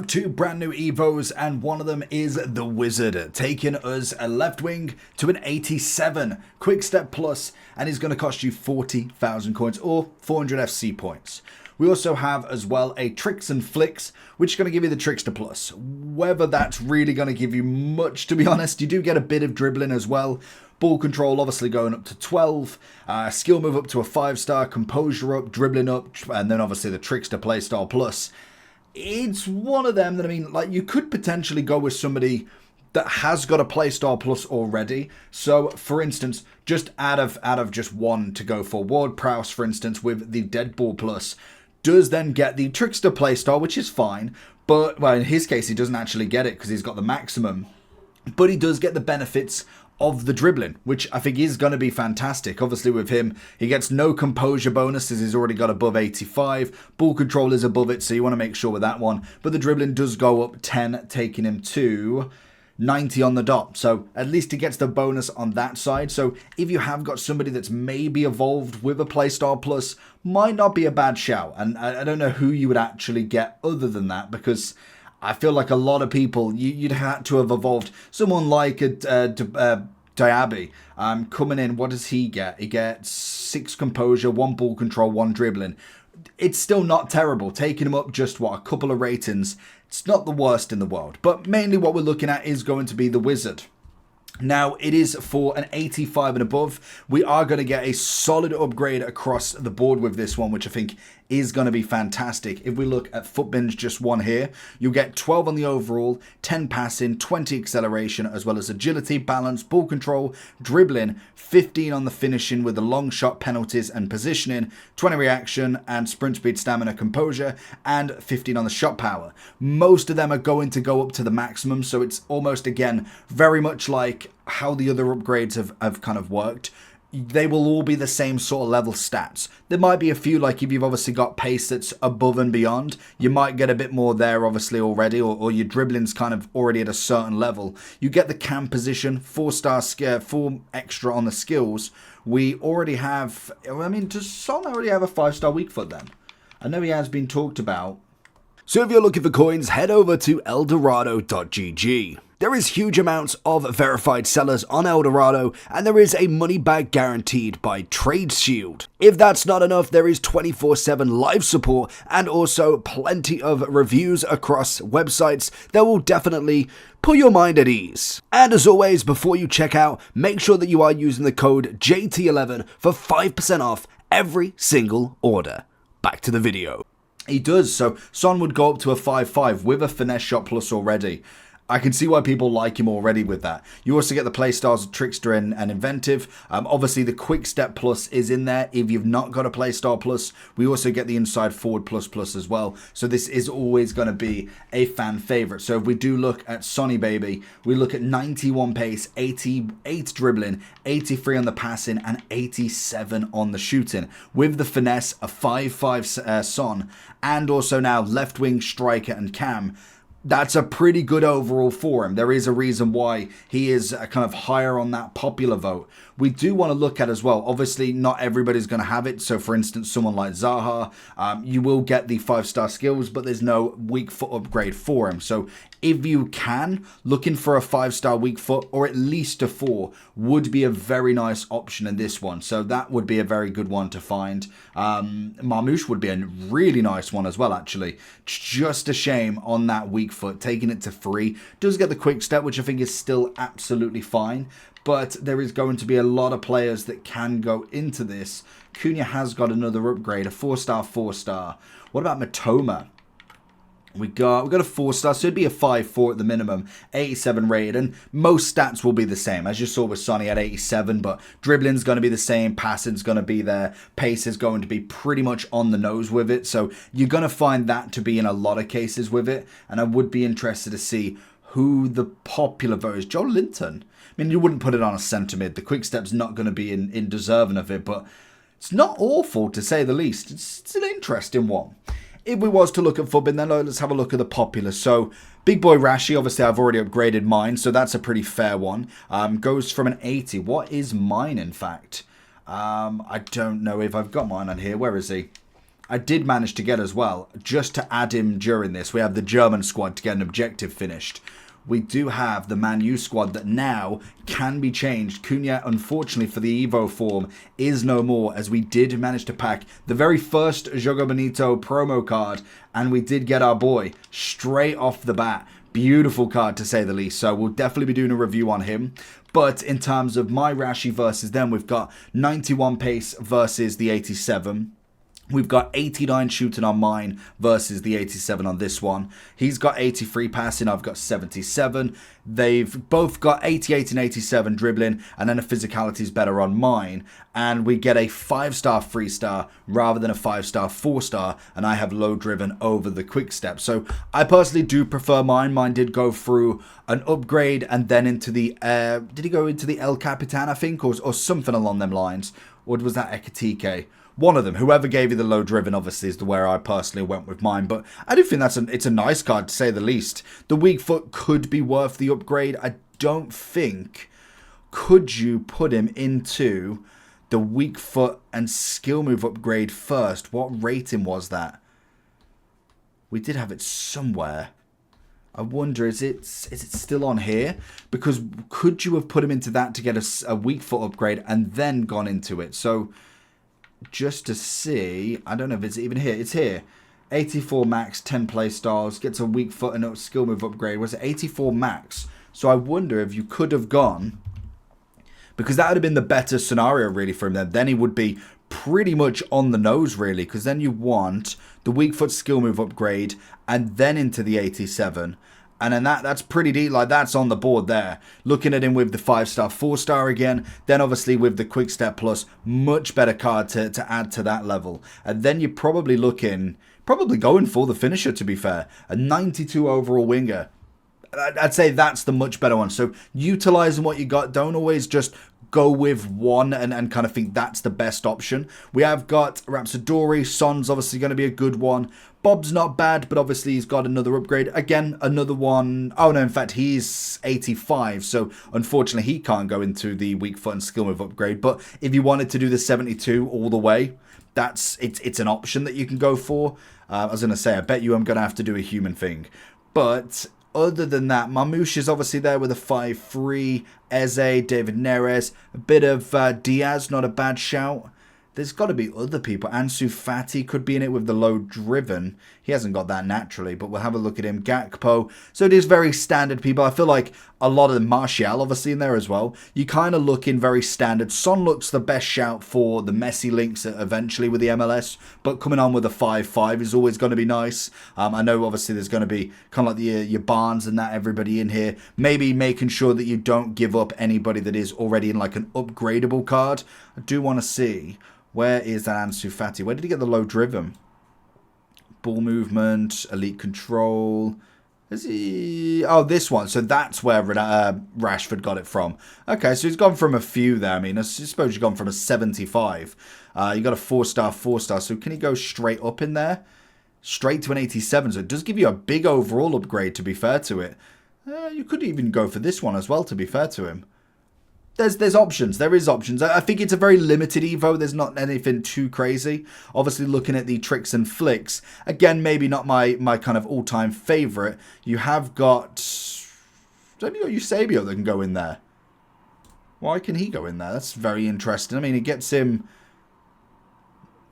have two brand new Evos, and one of them is the Wizard, taking us a left wing to an 87 quick step plus, and is going to cost you 40,000 coins or 400 FC points. We also have as well a Tricks and Flicks, which is going to give you the Trickster Plus. Whether that's really going to give you much, to be honest, you do get a bit of dribbling as well. Ball control obviously going up to 12, skill move up to a 5-star, composure up, dribbling up, and then obviously the Trickster Playstyle Plus. It's one of them that, I mean, like, you could potentially go with somebody that has got a Playstyle Plus already. So, for instance, just out of just one to go for, Ward Prowse, for instance, with the Deadball Plus, does then get the Trickster Playstyle, which is fine. But, well, in his case, he doesn't actually get it because he's got the maximum. But he does get the benefits of the dribbling, which I think is going to be fantastic. Obviously with him, he gets no composure bonus as he's already got above 85. Ball control is above it, so you want to make sure with that one. But the dribbling does go up 10, taking him to 90 on the dot. So at least he gets the bonus on that side. So if you have got somebody that's maybe evolved with a Playstyle Plus, might not be a bad shout. And I don't know who you would actually get other than that, because I feel like a lot of people, you'd have to have evolved. Someone like a Diaby coming in, what does he get? He gets 6 composure, 1 ball control, 1 dribbling. It's still not terrible. Taking him up just, what, a couple of ratings. It's not the worst in the world. But mainly what we're looking at is going to be the Wizard. Now, it is for an 85 and above. We are going to get a solid upgrade across the board with this one, which I think is going to be fantastic. If we look at Footbinge, just one here, you'll get 12 on the overall, 10 passing, 20 acceleration, as well as agility, balance, ball control, dribbling, 15 on the finishing with the long shot, penalties and positioning, 20 reaction and sprint speed, stamina, composure, and 15 on the shot power. Most of them are going to go up to the maximum, so it's almost, again, very much like how the other upgrades have kind of worked. They will all be the same sort of level stats. There might be a few, like if you've obviously got pace that's above and beyond, you might get a bit more there obviously already, or your dribbling's kind of already at a certain level. You get the cam position, 4-star scare, 4 extra on the skills. We already have, I mean, does Son already have a 5-star weak foot then? I know he has been talked about. So if you're looking for coins, head over to eldorado.gg. There is huge amounts of verified sellers on Eldorado, and there is a money back guaranteed by TradeShield. If that's not enough, there is 24/7 live support and also plenty of reviews across websites that will definitely put your mind at ease. And as always, before you check out, make sure that you are using the code JT11 for 5% off every single order. Back to the video. He does, so Son would go up to a 5-5 with a finesse shot plus already. I can see why people like him already with that. You also get the playstyles of Trickster and Inventive. Obviously, the Quick Step Plus is in there. If you've not got a Playstyle Plus, we also get the Inside Forward Plus as well. So this is always going to be a fan favorite. So if we do look at Sonny Baby, we look at 91 pace, 88 dribbling, 83 on the passing, and 87 on the shooting. With the finesse, a 5-5 Son, and also now left wing, striker, and cam. That's a pretty good overall for him. There is a reason why he is kind of higher on that popular vote. We do want to look at as well, obviously not everybody's going to have it. So for instance, someone like Zaha, you will get the 5-star skills, but there's no weak foot upgrade for him. So if you can, looking for a 5-star weak foot or at least a 4 would be a very nice option in this one. So that would be a very good one to find. Marmouche would be a really nice one as well, actually. Just a shame on that weak foot, taking it to 3. Does get the quick step, which I think is still absolutely fine. But there is going to be a lot of players that can go into this. Cunha has got another upgrade, a 4-star, 4-star. What about Matoma? We got a 4-star, so it'd be a 5-4 at the minimum, 87 rated, and most stats will be the same. As you saw with Sonny at 87, but dribbling's going to be the same, passing's going to be there, pace is going to be pretty much on the nose with it, so you're going to find that to be in a lot of cases with it, and I would be interested to see who the popular vote is. Joe Linton. I mean, you wouldn't put it on a centre mid. The quick step's not going to be in deserving of it, but it's not awful to say the least. It's an interesting one. If we was to look at Footbin, then let's have a look at the popular. So, Big Boy Rashi, obviously I've already upgraded mine, so that's a pretty fair one. Goes from an 80. What is mine, in fact? I don't know if I've got mine on here. Where is he? I did manage to get as well, just to add him during this. We have the German squad to get an objective finished. We do have the Man U squad that now can be changed. Cunha, unfortunately for the Evo form, is no more, as we did manage to pack the very first Jogo Bonito promo card, and we did get our boy straight off the bat. Beautiful card, to say the least, so we'll definitely be doing a review on him. But in terms of my Rashi versus them, we've got 91 pace versus the 87. We've got 89 shooting on mine versus the 87 on this one. He's got 83 passing, I've got 77. They've both got 88 and 87 dribbling, and then the physicality is better on mine. And we get a 5-star 3-star rather than a 5-star 4-star, and I have low driven over the quick step. So I personally do prefer mine. Mine did go through an upgrade and then into the, did he go into the El Capitan, I think, or something along them lines? Or was that Ekatike? One of them, whoever gave you the low driven, obviously is the where I personally went with mine. But I do think it's a nice card, to say the least. The weak foot could be worth the upgrade. I don't think. Could you put him into the weak foot and skill move upgrade first? What rating was that? We did have it somewhere. I wonder, is it still on here? Because could you have put him into that to get a weak foot upgrade and then gone into it? So just to see, I don't know if it's even here. It's here. 84 max, 10 play styles, gets a weak foot and a skill move upgrade. Was it 84 max? So I wonder if you could have gone, because that would have been the better scenario really for him then. Then he would be pretty much on the nose really, because then you want the weak foot skill move upgrade and then into the 87. And then that's pretty deep, like that's on the board there. Looking at him with the 5-star, 4-star again. Then obviously with the Quick Step Plus, much better card to add to that level. And then you're probably going for the finisher, to be fair. A 92 overall winger. I'd say that's the much better one. So utilizing what you got, don't always just go with one and kind of think that's the best option. We have got Rapsidori. Son's obviously going to be a good one. Bob's not bad, but obviously he's got another upgrade. Again, another one. Oh no, in fact, he's 85, so unfortunately he can't go into the weak foot and skill move upgrade. But if you wanted to do the 72 all the way, it's an option that you can go for. I was going to say, I bet you I'm going to have to do a human thing. But other than that, Marmouche is obviously there with a 5-3. Eze, David Neres, a bit of Diaz, not a bad shout. There's got to be other people. Ansu Fati could be in it with the low driven. He hasn't got that naturally, but we'll have a look at him. Gakpo. So it is very standard people. I feel like a lot of the Martial obviously in there as well. You kind of look in very standard. Son looks the best shout for the Messi links eventually with the MLS, but coming on with a 5-5 is always going to be nice. I know obviously there's going to be kind of like your Barnes and that, everybody in here. Maybe making sure that you don't give up anybody that is already in like an upgradable card. I do want to see, where is that Ansu Fati? Where did he get the low driven? Ball movement, elite control. Is he? Oh, this one. So that's where Rashford got it from. Okay, so he's gone from a few there. I mean, I suppose you've gone from a 75. You got a 4-star, 4-star. So can he go straight up in there? Straight to an 87. So it does give you a big overall upgrade, to be fair to it. You could even go for this one as well, to be fair to him. There's options. There is options. I think it's a very limited Evo. There's not anything too crazy. Obviously, looking at the tricks and flicks. Again, maybe not my kind of all-time favourite. You have got... Maybe you got Eusebio that can go in there. Why can he go in there? That's very interesting. I mean, it gets him...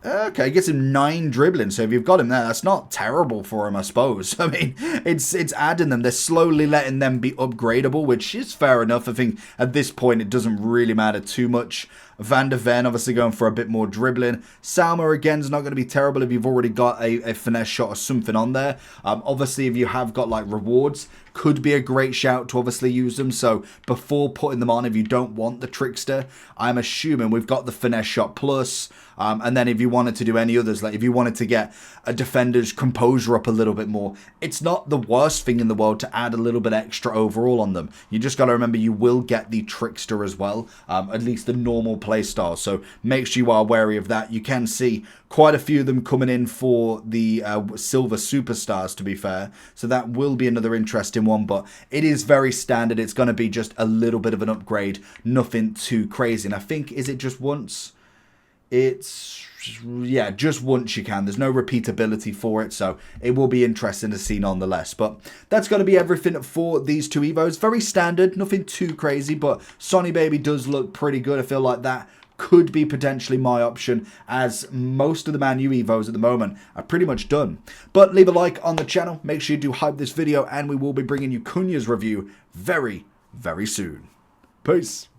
Okay, it gets him 9 dribbling, so if you've got him there, that's not terrible for him, I suppose. I mean, it's adding them. They're slowly letting them be upgradable, which is fair enough. I think at this point, it doesn't really matter too much. Van de Ven obviously going for a bit more dribbling. Salma, again, is not going to be terrible if you've already got a finesse shot or something on there. Obviously, if you have got, like, rewards, could be a great shout to obviously use them. So before putting them on, if you don't want the trickster, I'm assuming we've got the finesse shot plus. And then if you wanted to do any others, like if you wanted to get a defender's composure up a little bit more, it's not the worst thing in the world to add a little bit extra overall on them. You just got to remember you will get the trickster as well, at least the normal play style. So make sure you are wary of that. You can see quite a few of them coming in for the silver superstars, to be fair. So that will be another interesting one, but it is very standard. It's going to be just a little bit of an upgrade, nothing too crazy. And I think, is it just once? it's, yeah, just once you can. There's no repeatability for it, so it will be interesting to see nonetheless. But that's going to be everything for these two Evos. Very standard, nothing too crazy, but Sonny Baby does look pretty good. I feel like that could be potentially my option, as most of the Man U Evos at the moment are pretty much done. But leave a like on the channel, make sure you do hype this video, and we will be bringing you Cunha's review very, very soon. Peace.